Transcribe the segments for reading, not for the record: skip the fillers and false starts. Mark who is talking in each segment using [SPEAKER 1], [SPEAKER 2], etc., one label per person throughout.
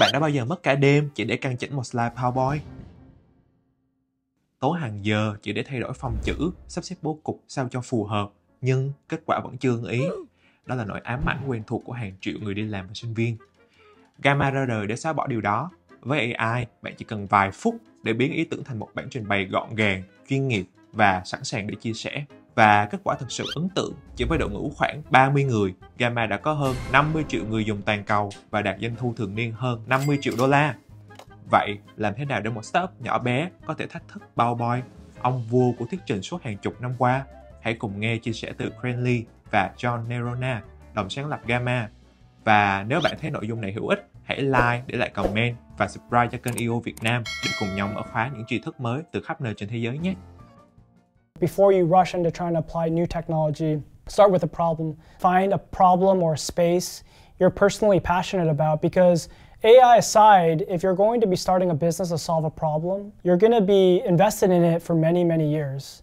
[SPEAKER 1] Bạn đã bao giờ mất cả đêm chỉ để căn chỉnh một slide PowerPoint? Tốn hàng giờ chỉ để thay đổi phông chữ, sắp xếp bố cục sao cho phù hợp, nhưng kết quả vẫn chưa ưng ý. Đó là nỗi ám ảnh quen thuộc của hàng triệu người đi làm và sinh viên. Gamma ra đời để xóa bỏ điều đó. Với AI, bạn chỉ cần vài phút để biến ý tưởng thành một bản trình bày gọn gàng, chuyên nghiệp và sẵn sàng để chia sẻ. Và kết quả thực sự ấn tượng, chỉ với đội ngũ khoảng 30 người, Gamma đã có hơn 50 triệu người dùng toàn cầu và đạt doanh thu thường niên hơn 50 triệu đô la. Vậy, làm thế nào để một startup nhỏ bé có thể thách thức PowerPoint, ông vua của thuyết trình suốt hàng chục năm qua? Hãy cùng nghe chia sẻ từ Grant Lee và Jon Noronha, đồng sáng lập Gamma. Và nếu bạn thấy nội dung này hữu ích, hãy like, để lại comment và subscribe cho kênh EO Việt Nam để cùng nhau mở khóa những tri thức mới từ khắp nơi trên thế giới nhé.
[SPEAKER 2] Before you rush into trying to apply new technology, start with a problem. Find a problem or a space you're personally passionate about, because AI aside, if you're going to be starting a business to solve a problem, you're going to be invested in it for many, many years.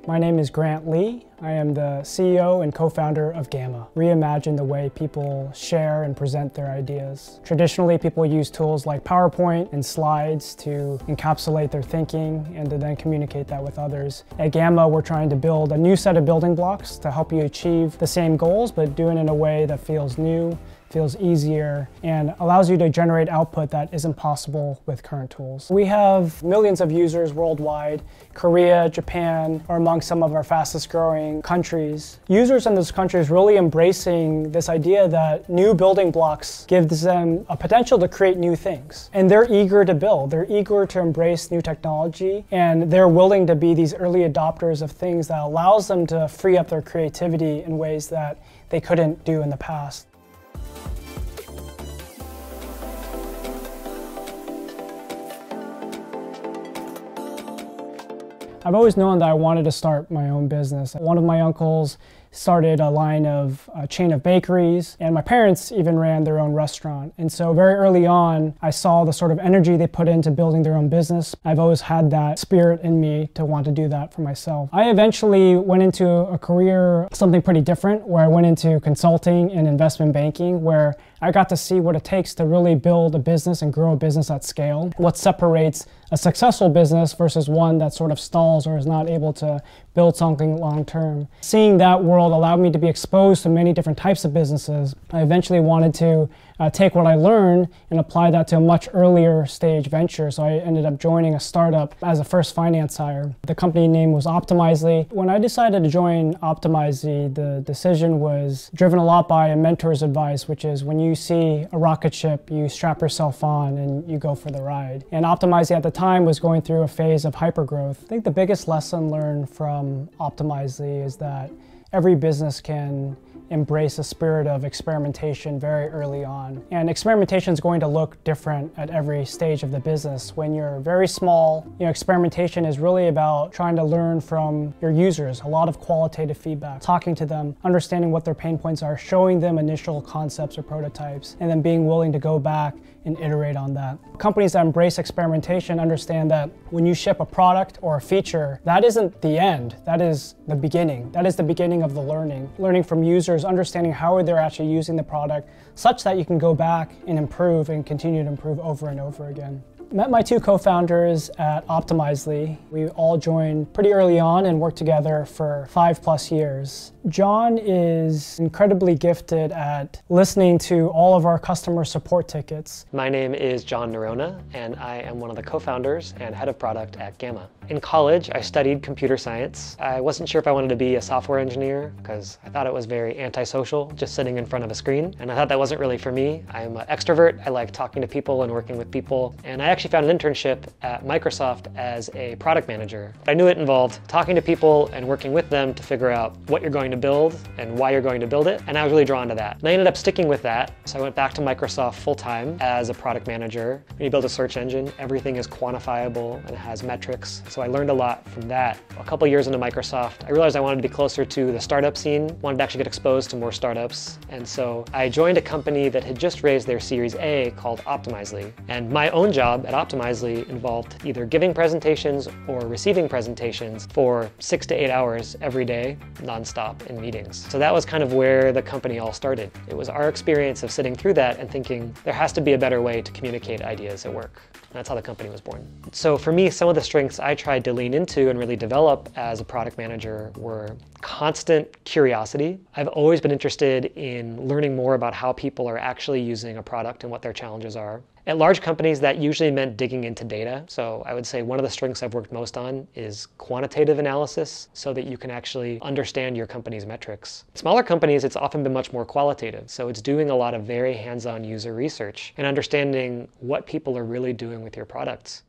[SPEAKER 2] My name is Grant Lee. I am the CEO and co-founder of Gamma. Reimagine the way people share and present their ideas. Traditionally, people use tools like PowerPoint and slides to encapsulate their thinking and to then communicate that with others. At Gamma, we're trying to build a new set of building blocks to help you achieve the same goals, but do it in a way that feels new, feels easier, and allows you to generate output that isn't possible with current tools. We have millions of users worldwide. Korea, Japan are among some of our fastest growing countries. Users in those countries really embracing this idea that new building blocks gives them a potential to create new things. And they're eager to build, they're eager to embrace new technology, and they're willing to be these early adopters of things that allows them to free up their creativity in ways that they couldn't do in the past. I've always known that I wanted to start my own business. One of my uncles started a line of a chain of bakeries, and my parents even ran their own restaurant. And so very early on, I saw the sort of energy they put into building their own business. I've always had that spirit in me to want to do that for myself. I eventually went into a career, something pretty different, where I went into consulting and investment banking, where I got to see what it takes to really build a business and grow a business at scale. What separates a successful business versus one that sort of stalls or is not able to build something long term. Seeing that world allowed me to be exposed to many different types of businesses. I eventually wanted to take what I learned and apply that to a much earlier stage venture. So I ended up joining a startup as a first finance hire. The company name was Optimizely. When I decided to join Optimizely, the decision was driven a lot by a mentor's advice, which is when you see a rocket ship, you strap yourself on and you go for the ride. And Optimizely at the time was going through a phase of hypergrowth. I think the biggest lesson learned from Optimizely is that every business can embrace a spirit of experimentation very early on. And experimentation is going to look different at every stage of the business. When you're very small, experimentation is really about trying to learn from your users, a lot of qualitative feedback, talking to them, understanding what their pain points are, showing them initial concepts or prototypes, and then being willing to go back and iterate on that. Companies that embrace experimentation understand that when you ship a product or a feature, that isn't the end, that is the beginning. That is the beginning of the learning. Learning from users, understanding how they're actually using the product, such that you can go back and improve and continue to improve over and over again. Met my two co-founders at Optimizely. We all joined pretty early on and worked together for 5+ years. John is incredibly gifted at listening to all of our customer support tickets.
[SPEAKER 3] My name is Jon Noronha, and I am one of the co-founders and head of product at Gamma. In college, I studied computer science. I wasn't sure if I wanted to be a software engineer because I thought it was very antisocial, just sitting in front of a screen. And I thought that wasn't really for me. I'm an extrovert. I like talking to people and working with people. And I actually found an internship at Microsoft as a product manager. I knew it involved talking to people and working with them to figure out what you're going to build and why you're going to build it. And I was really drawn to that. And I ended up sticking with that. So I went back to Microsoft full-time as a product manager. When you build a search engine, everything is quantifiable and it has metrics. So so I learned a lot from that. A couple years into Microsoft, I realized I wanted to be closer to the startup scene, wanted to actually get exposed to more startups, and so I joined a company that had just raised their Series A called Optimizely. And my own job at Optimizely involved either giving presentations or receiving presentations for 6 to 8 hours every day, nonstop in meetings. So that was kind of where the company all started. It was our experience of sitting through that and thinking there has to be a better way to communicate ideas at work. That's how the company was born. So for me, some of the strengths I tried to lean into and really develop as a product manager were constant curiosity. I've always been interested in learning more about how people are actually using a product and what their challenges are. At large companies, that usually meant digging into data. So I would say one of the strengths I've worked most on is quantitative analysis so that you can actually understand your company's metrics. Smaller companies, it's often been much more qualitative. So it's doing a lot of very hands-on user research and understanding what people are really doing with your products.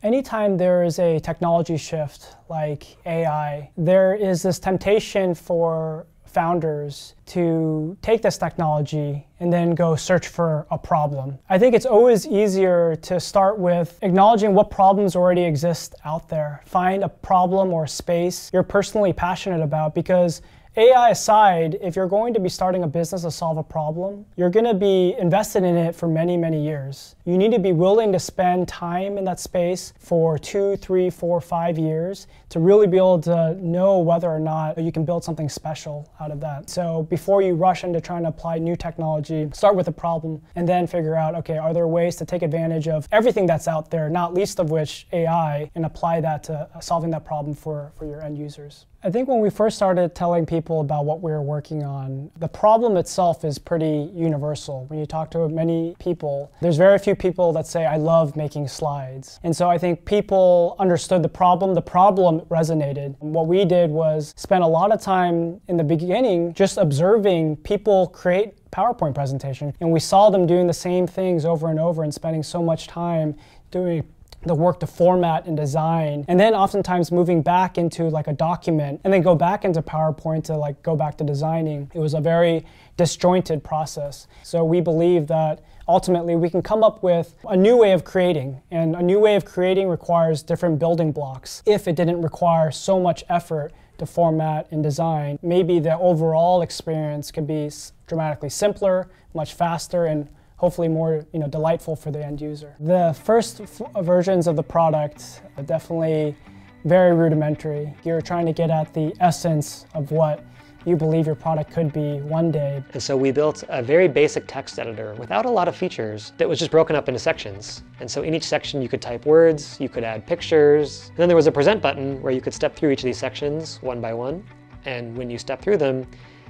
[SPEAKER 2] Anytime there is a technology shift like AI, there is this temptation for founders to take this technology and then go search for a problem. I think it's always easier to start with acknowledging what problems already exist out there. Find a problem or space you're personally passionate about, because AI aside, if you're going to be starting a business to solve a problem, you're going to be invested in it for many, many years. You need to be willing to spend time in that space for 2, 3, 4, 5 years to really be able to know whether or not you can build something special out of that. So before you rush into trying to apply new technology, start with a problem and then figure out, okay, are there ways to take advantage of everything that's out there, not least of which AI, and apply that to solving that problem for your end users. I think when we first started telling people about what we were working on, the problem itself is pretty universal. When you talk to many people, there's very few people that say, I love making slides. And so I think people understood the problem resonated. And what we did was spend a lot of time in the beginning just observing people create PowerPoint presentations. And we saw them doing the same things over and over and spending so much time doing the work to format and design, and then oftentimes moving back into like a document and then go back into PowerPoint to like go back to designing. It was a very disjointed process. So we believe that ultimately we can come up with a new way of creating, and a new way of creating requires different building blocks. If it didn't require so much effort to format and design, maybe the overall experience could be dramatically simpler, much faster, and hopefully more delightful for the end user. The first versions of the product are definitely very rudimentary. You're trying to get at the essence of what you believe your product could be one day.
[SPEAKER 3] And so we built a very basic text editor without a lot of features that was just broken up into sections. And so in each section you could type words, you could add pictures, and then there was a present button where you could step through each of these sections one by one. And when you step through them,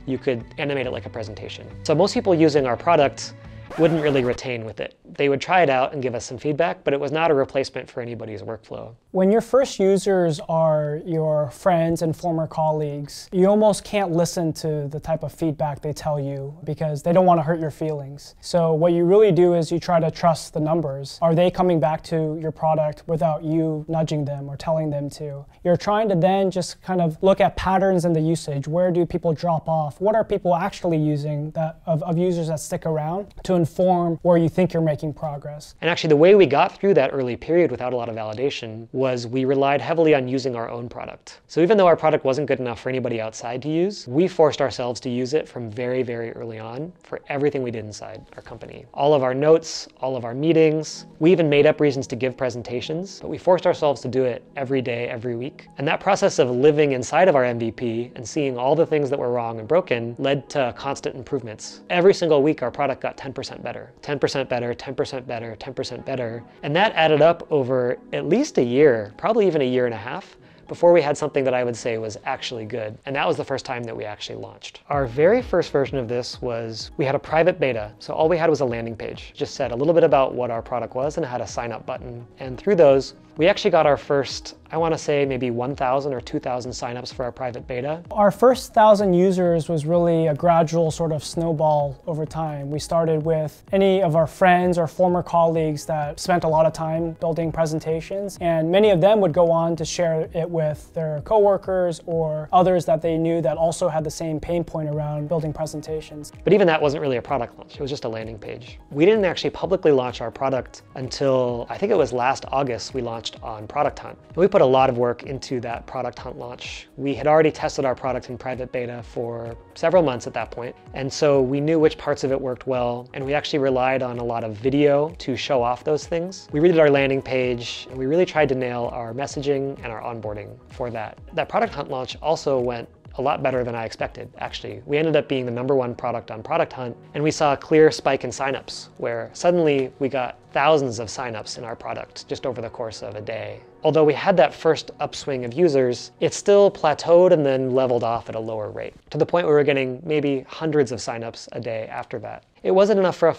[SPEAKER 3] you could animate it like a presentation. So most people using our product wouldn't really retain with it. They would try it out and give us some feedback, but it was not a replacement for anybody's workflow.
[SPEAKER 2] When your first users are your friends and former colleagues, you almost can't listen to the type of feedback they tell you because they don't want to hurt your feelings. So what you really do is you try to trust the numbers. Are they coming back to your product without you nudging them or telling them to? You're trying to then just kind of look at patterns in the usage. Where do people drop off? What are people actually using of users that stick around to inform where you think you're making progress?
[SPEAKER 3] And actually the way we got through that early period without a lot of validation was we relied heavily on using our own product. So even though our product wasn't good enough for anybody outside to use, we forced ourselves to use it from very, very early on for everything we did inside our company. All of our notes, all of our meetings, we even made up reasons to give presentations, but we forced ourselves to do it every day, every week. And that process of living inside of our MVP and seeing all the things that were wrong and broken led to constant improvements. Every single week our product got 10% better, 10% better, 10% better, 10% better. And that added up over at least a year, probably even a year and a half, before we had something that I would say was actually good. And that was the first time that we actually launched. Our very first version of this was, we had a private beta. So all we had was a landing page. Just said a little bit about what our product was and had a sign up button. And through those, We actually got our first, I want to say maybe 1,000 or 2,000 signups for our private beta.
[SPEAKER 2] Our first 1,000 users was really a gradual sort of snowball over time. We started with any of our friends or former colleagues that spent a lot of time building presentations, and many of them would go on to share it with their coworkers or others that they knew that also had the same pain point around building presentations.
[SPEAKER 3] But even that wasn't really a product launch, it was just a landing page. We didn't actually publicly launch our product until, I think it was last August, we launched on Product Hunt. And we put a lot of work into that Product Hunt launch. We had already tested our product in private beta for several months at that point, and so we knew which parts of it worked well, and we actually relied on a lot of video to show off those things. We redid our landing page, and we really tried to nail our messaging and our onboarding for that. That Product Hunt launch also went a lot better than I expected, actually. We ended up being the #1 product on Product Hunt, and we saw a clear spike in signups, where suddenly we got thousands of signups in our product just over the course of a day. Although we had that first upswing of users, it still plateaued and then leveled off at a lower rate, to the point where we were getting maybe hundreds of signups a day after that. It wasn't enough for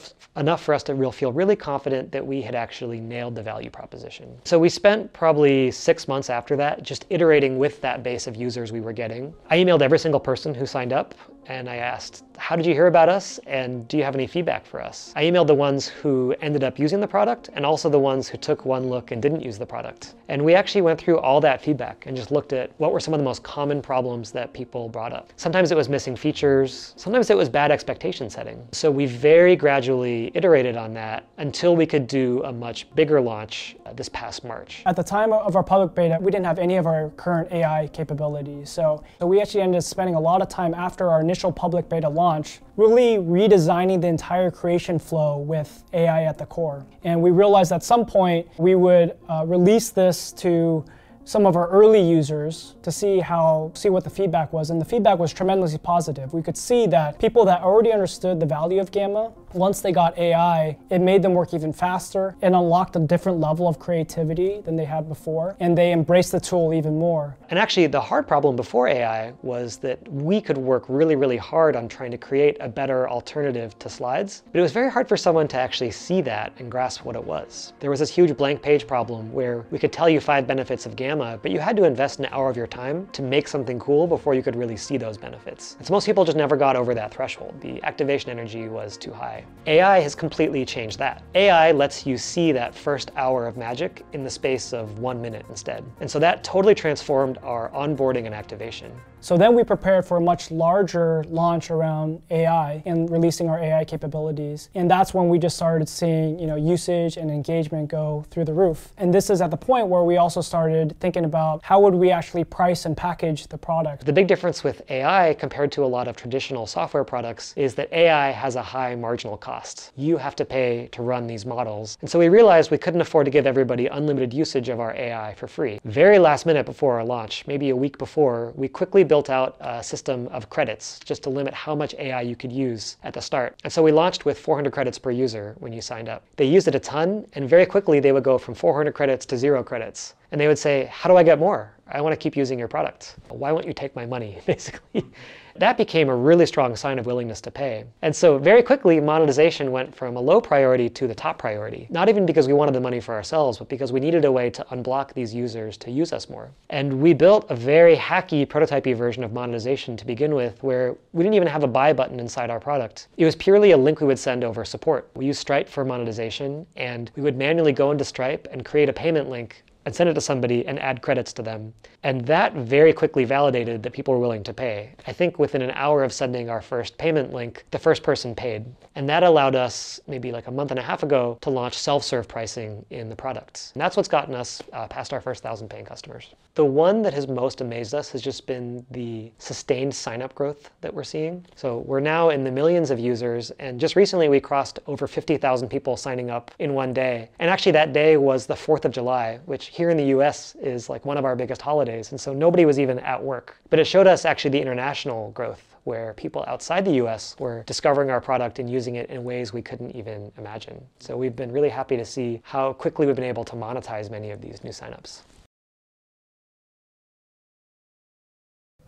[SPEAKER 3] us to feel really confident that we had actually nailed the value proposition. So we spent probably 6 months after that just iterating with that base of users we were getting. I emailed every single person who signed up, and I asked, how did you hear about us, and do you have any feedback for us? I emailed the ones who ended up using the product, and also the ones who took one look and didn't use the product. And we actually went through all that feedback and just looked at what were some of the most common problems that people brought up. Sometimes it was missing features, sometimes it was bad expectation setting. So we very gradually iterated on that until we could do a much bigger launch this past March.
[SPEAKER 2] At the time of our public beta, we didn't have any of our current AI capabilities. So we actually ended up spending a lot of time after our initial public beta launch really redesigning the entire creation flow with AI at the core. And we realized at some point we would release this to some of our early users to see what the feedback was, and the feedback was tremendously positive. We could see that people that already understood the value of Gamma, once they got AI, it made them work even faster and unlocked a different level of creativity than they had before, and they embraced the tool even more.
[SPEAKER 3] And actually, the hard problem before AI was that we could work really, really hard on trying to create a better alternative to slides, but it was very hard for someone to actually see that and grasp what it was. There was this huge blank page problem where we could tell you 5 benefits of Gamma, but you had to invest an hour of your time to make something cool before you could really see those benefits. And so most people just never got over that threshold. The activation energy was too high. AI has completely changed that. AI lets you see that first hour of magic in the space of 1 minute instead. And so that totally transformed our onboarding and activation.
[SPEAKER 2] So then we prepared for a much larger launch around AI and releasing our AI capabilities. And that's when we just started seeing, usage and engagement go through the roof. And this is at the point where we also started thinking about how would we actually price and package the product.
[SPEAKER 3] The big difference with AI compared to a lot of traditional software products is that AI has a high marginal cost. You have to pay to run these models. And so we realized we couldn't afford to give everybody unlimited usage of our AI for free. Very last minute before our launch, maybe a week before, we quickly built out a system of credits just to limit how much AI you could use at the start. And so we launched with 400 credits per user when you signed up. They used it a ton, and very quickly they would go from 400 credits to 0 credits. And they would say, how do I get more? I want to keep using your product. Why won't you take my money, basically? That became a really strong sign of willingness to pay. And so very quickly, monetization went from a low priority to the top priority. Not even because we wanted the money for ourselves, but because we needed a way to unblock these users to use us more. And we built a very hacky, prototypey version of monetization to begin with, where we didn't even have a buy button inside our product. It was purely a link we would send over support. We used Stripe for monetization, and we would manually go into Stripe and create a payment link and send it to somebody and add credits to them. And that very quickly validated that people were willing to pay. I think within an hour of sending our first payment link, the first person paid. And that allowed us, maybe like a month and a half ago, to launch self-serve pricing in the products. And that's what's gotten us past our first 1,000 paying customers. The one that has most amazed us has just been the sustained sign-up growth that we're seeing. So we're now in the millions of users, and just recently we crossed over 50,000 people signing up in one day. And actually that day was the 4th of July, which here in the US is like one of our biggest holidays, and so nobody was even at work. But it showed us actually the international growth, where people outside the US were discovering our product and using it in ways we couldn't even imagine. So we've been really happy to see how quickly we've been able to monetize many of these new signups.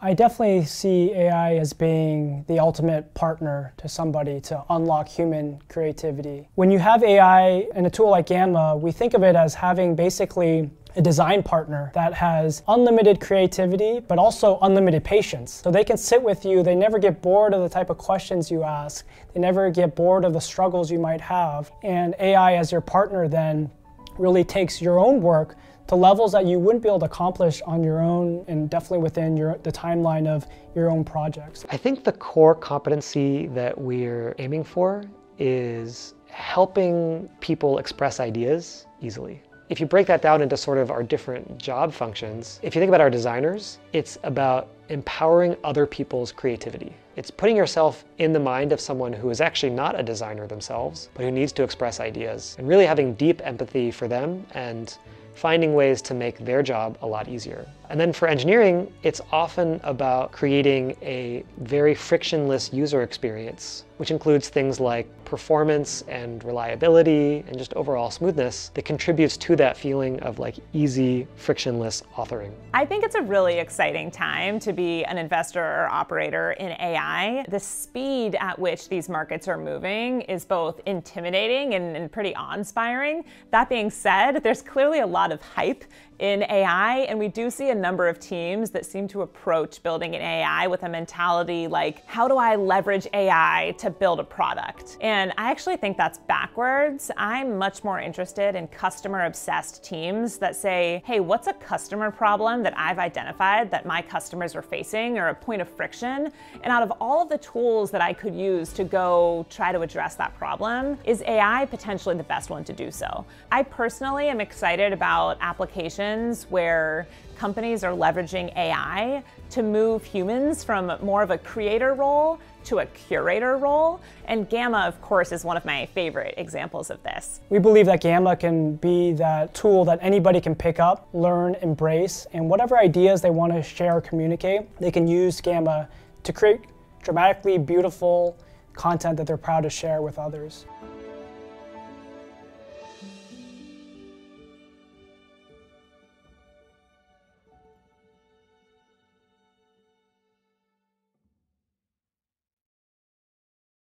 [SPEAKER 2] I definitely see AI as being the ultimate partner to somebody to unlock human creativity. When you have AI in a tool like Gamma, we think of it as having basically a design partner that has unlimited creativity, but also unlimited patience. So they can sit with you, they never get bored of the type of questions you ask, they never get bored of the struggles you might have. And AI as your partner then really takes your own work to levels that you wouldn't be able to accomplish on your own, and definitely within the timeline of your own projects.
[SPEAKER 3] I think the core competency that we're aiming for is helping people express ideas easily. If you break that down into sort of our different job functions, if you think about our designers, it's about empowering other people's creativity. It's putting yourself in the mind of someone who is actually not a designer themselves, but who needs to express ideas, and really having deep empathy for them and finding ways to make their job a lot easier. And then for engineering, it's often about creating a very frictionless user experience, which includes things like performance and reliability and just overall smoothness that contributes to that feeling of like easy, frictionless authoring.
[SPEAKER 4] I think it's a really exciting time to be an investor or operator in AI. The speed at which these markets are moving is both intimidating and pretty awe-inspiring. That being said, there's clearly a lot of hype in AI, and we do see a number of teams that seem to approach building an AI with a mentality like, how do I leverage AI to build a product? And I actually think that's backwards. I'm much more interested in customer-obsessed teams that say, hey, what's a customer problem that I've identified that my customers are facing, or a point of friction? And out of all of the tools that I could use to go try to address that problem, is AI potentially the best one to do so? I personally am excited about applications where companies are leveraging AI to move humans from more of a creator role to a curator role. And Gamma, of course, is one of my favorite examples of this.
[SPEAKER 2] We believe that Gamma can be that tool that anybody can pick up, learn, embrace, and whatever ideas they want to share or communicate, they can use Gamma to create dramatically beautiful content that they're proud to share with others.